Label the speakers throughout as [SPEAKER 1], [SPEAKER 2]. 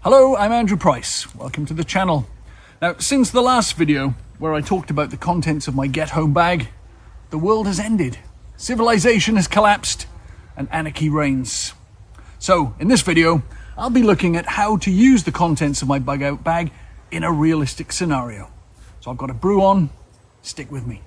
[SPEAKER 1] Hello, I'm Andrew Price. Welcome to the channel. Now, since the last video where I talked about the contents of my get home bag, the world has ended. Civilization has collapsed and anarchy reigns. So, in this video, I'll be looking at how to use the contents of my bug out bag in a realistic scenario. So I've got a brew on, stick with me.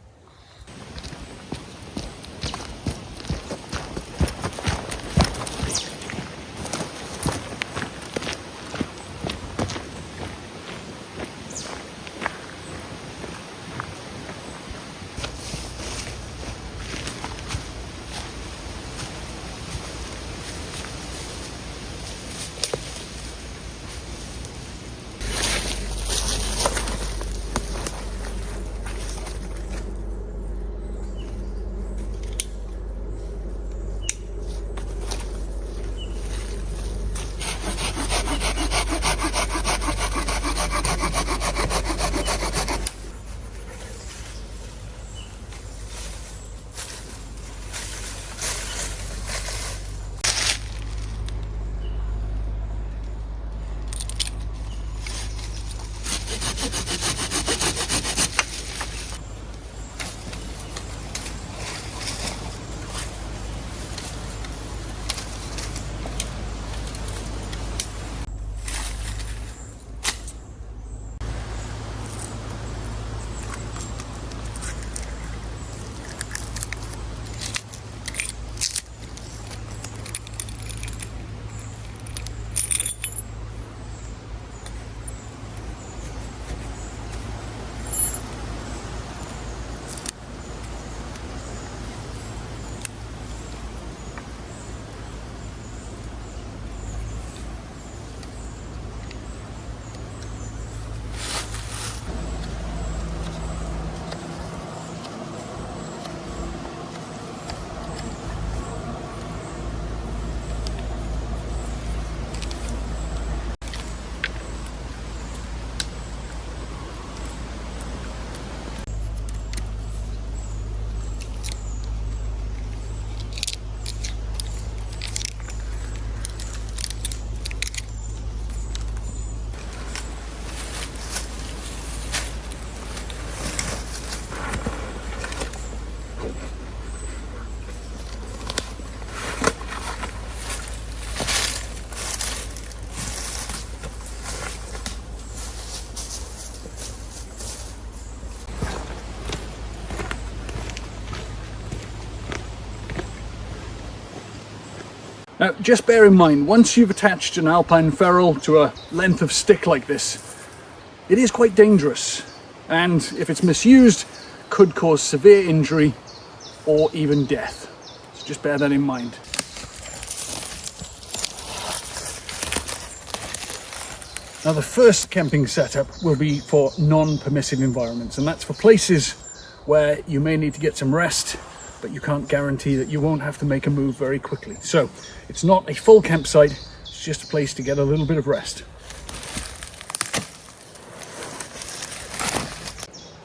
[SPEAKER 1] Now, just bear in mind, once you've attached an alpine ferrule to a length of stick like this, it is quite dangerous, and if it's misused, could cause severe injury or even death. So just bear that in mind. Now, the first camping setup will be for non-permissive environments, and that's for places where you may need to get some rest, but you can't guarantee that you won't have to make a move very quickly. So it's not a full campsite, it's just a place to get a little bit of rest.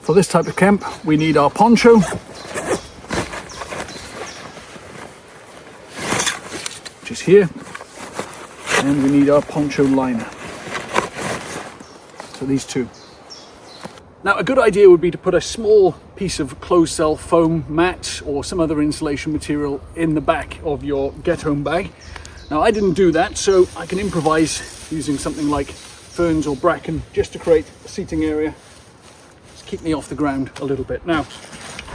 [SPEAKER 1] For this type of camp, we need our poncho, which is here, and we need our poncho liner. So these two. Now, a good idea would be to put a small piece of closed cell foam mat or some other insulation material in the back of your get home bag. Now, I didn't do that, so I can improvise using something like ferns or bracken just to create a seating area. Just keep me off the ground a little bit. Now,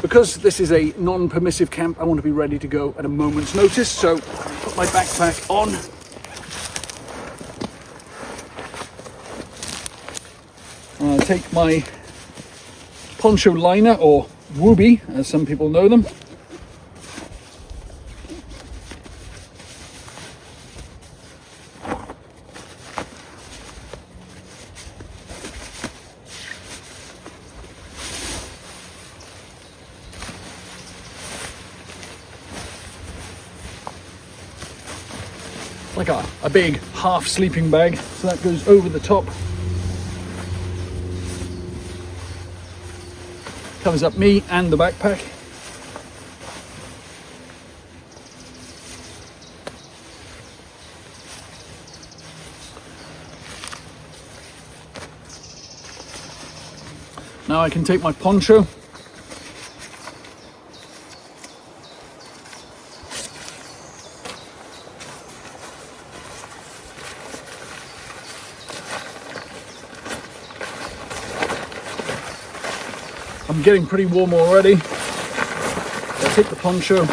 [SPEAKER 1] because this is a non-permissive camp, I want to be ready to go at a moment's notice, so put my backpack on. And I'll take my poncho liner, or wooby as some people know them. Like a big half sleeping bag, so that goes over the top. Covers up me and the backpack. Now I can take my poncho, I'm getting pretty warm already. I'll take the poncho.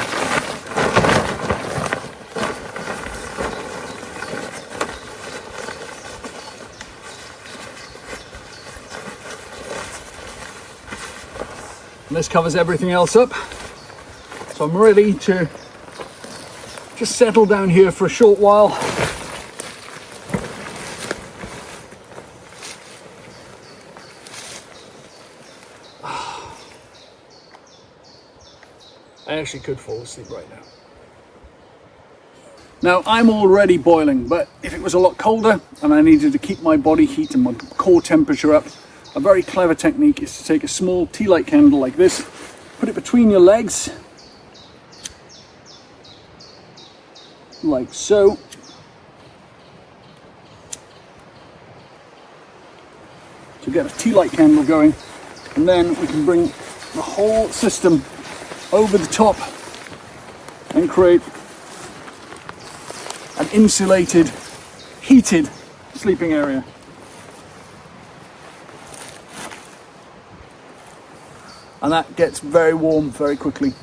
[SPEAKER 1] And this covers everything else up. So I'm ready to just settle down here for a short while. I actually could fall asleep right now. Now I'm already boiling, but if it was a lot colder and I needed to keep my body heat and my core temperature up, a very clever technique is to take a small tea light candle like this, put it between your legs, like so. To get a tea light candle going, and then we can bring the whole system over the top and create an insulated, heated sleeping area. And that gets very warm very quickly.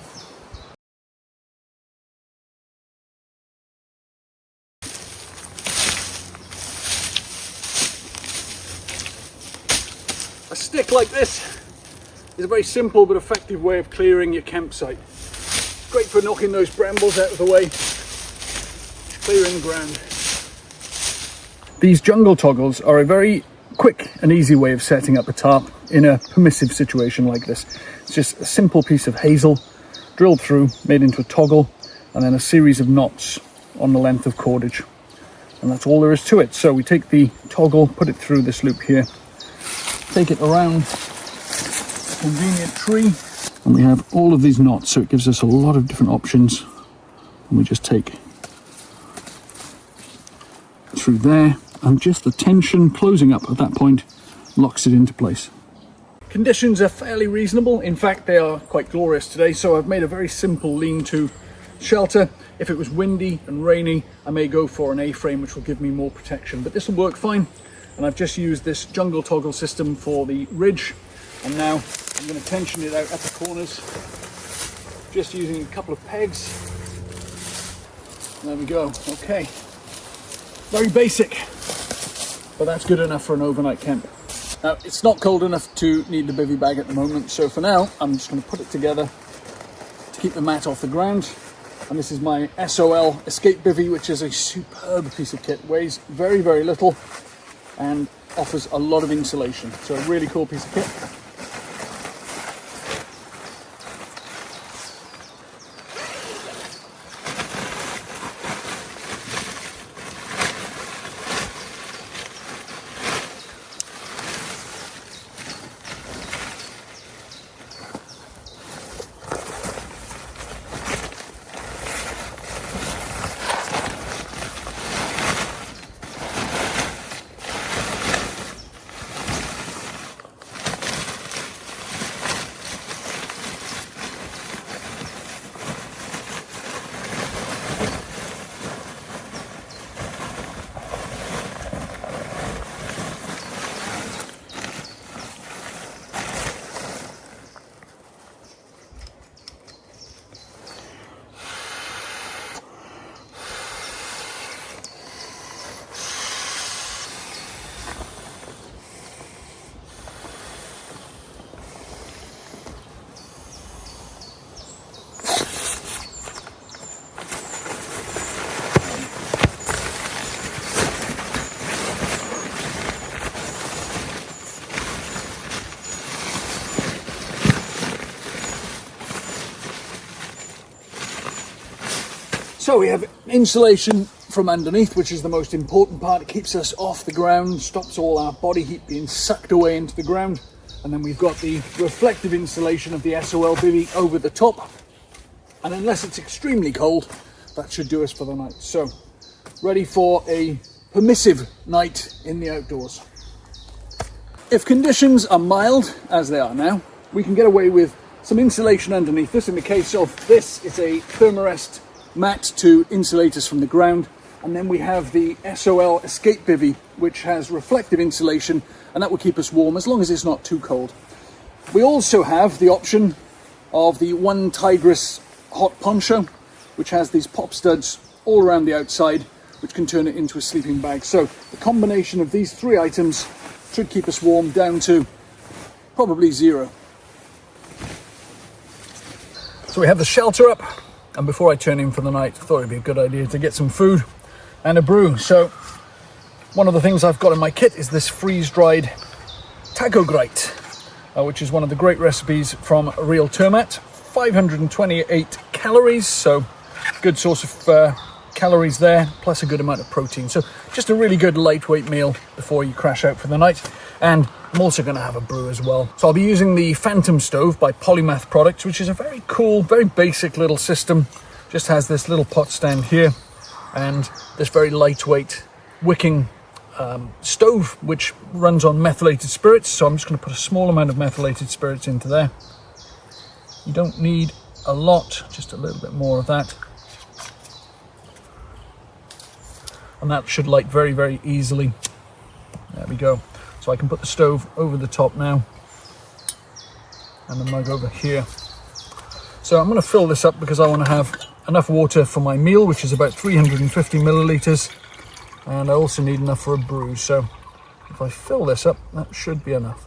[SPEAKER 1] A stick like this is a very simple but effective way of clearing your campsite. Great for knocking those brambles out of the way, clearing the ground. These jungle toggles are a very quick and easy way of setting up a tarp in a permissive situation like this. It's just a simple piece of hazel drilled through, made into a toggle, and then a series of knots on the length of cordage. And that's all there is to it. So we take the toggle, put it through this loop here, take it around a convenient tree, and we have all of these knots, so it gives us a lot of different options. And we just take through there, and just the tension closing up at that point locks it into place. Conditions are fairly reasonable. In fact, they are quite glorious today, so I've made a very simple lean-to shelter. If it was windy and rainy, I may go for an A-frame, which will give me more protection, but this will work fine. And I've just used this jungle toggle system for the ridge, and now I'm going to tension it out at the corners, just using a couple of pegs. There we go. Okay, very basic, but that's good enough for an overnight camp. Now, it's not cold enough to need the bivy bag at the moment, so for now I'm just going to put it together to keep the mat off the ground. And this is my SOL Escape Bivy, which is a superb piece of kit. Weighs very, very little and offers a lot of insulation. So a really cool piece of kit. So we have insulation from underneath, which is the most important part. It keeps us off the ground, stops all our body heat being sucked away into the ground. And then we've got the reflective insulation of the SOL bivy over the top. And unless it's extremely cold, that should do us for the night. So, ready for a permissive night in the outdoors. If conditions are mild, as they are now, we can get away with some insulation underneath this. In the case of this, it's a Thermarest mat to insulate us from the ground. And then we have the SOL Escape Bivy, which has reflective insulation, and that will keep us warm as long as it's not too cold. We also have the option of the One Tigris hot poncho, which has these pop studs all around the outside, which can turn it into a sleeping bag. So the combination of these three items should keep us warm down to probably 0. So we have the shelter up, and before I turn in for the night, I thought it'd be a good idea to get some food and a brew. So one of the things I've got in my kit is this freeze-dried taco grate, which is one of the great recipes from Real Termat. 528 calories, so good source of calories there, plus a good amount of protein. So just a really good lightweight meal before you crash out for the night. And I'm also going to have a brew as well. So I'll be using the Phantom Stove by Polymath Products, which is a very cool, very basic little system. Just has this little pot stand here and this very lightweight wicking stove, which runs on methylated spirits. So I'm just going to put a small amount of methylated spirits into there. You don't need a lot, just a little bit more of that. And that should light very, very easily. There we go. So I can put the stove over the top now and the mug over here. So I'm going to fill this up because I want to have enough water for my meal, which is about 350 milliliters. And I also need enough for a brew. So if I fill this up, that should be enough.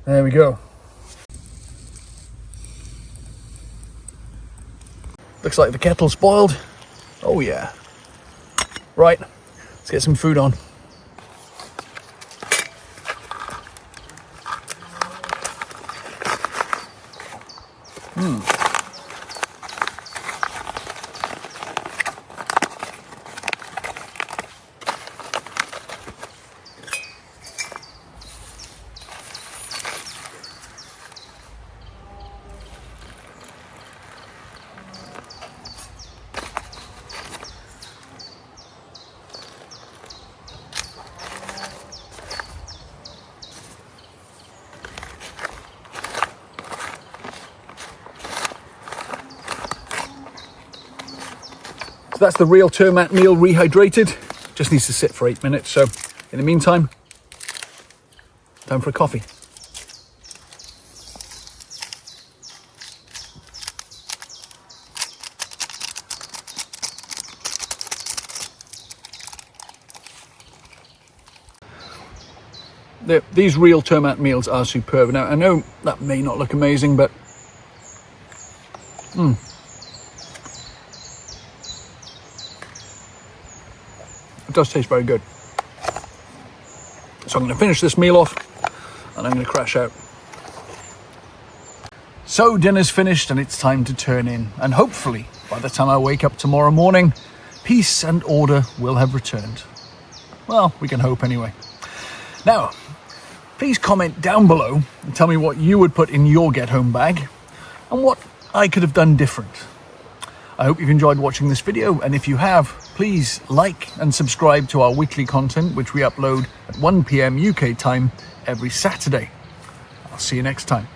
[SPEAKER 1] There we go. Looks like the kettle's boiled. Oh yeah. Right, let's get some food on. So that's the Real Termat meal rehydrated. Just needs to sit for 8 minutes. So in the meantime, time for a coffee. These Real Termat meals are superb. Now I know that may not look amazing, but it does taste very good. So I'm going to finish this meal off and I'm going to crash out. So dinner's finished and it's time to turn in. And hopefully by the time I wake up tomorrow morning, peace and order will have returned. Well, we can hope anyway. Now, please comment down below and tell me what you would put in your get home bag and what I could have done different. I hope you've enjoyed watching this video, and if you have, please like and subscribe to our weekly content, which we upload at 1 PM UK time every Saturday. I'll see you next time.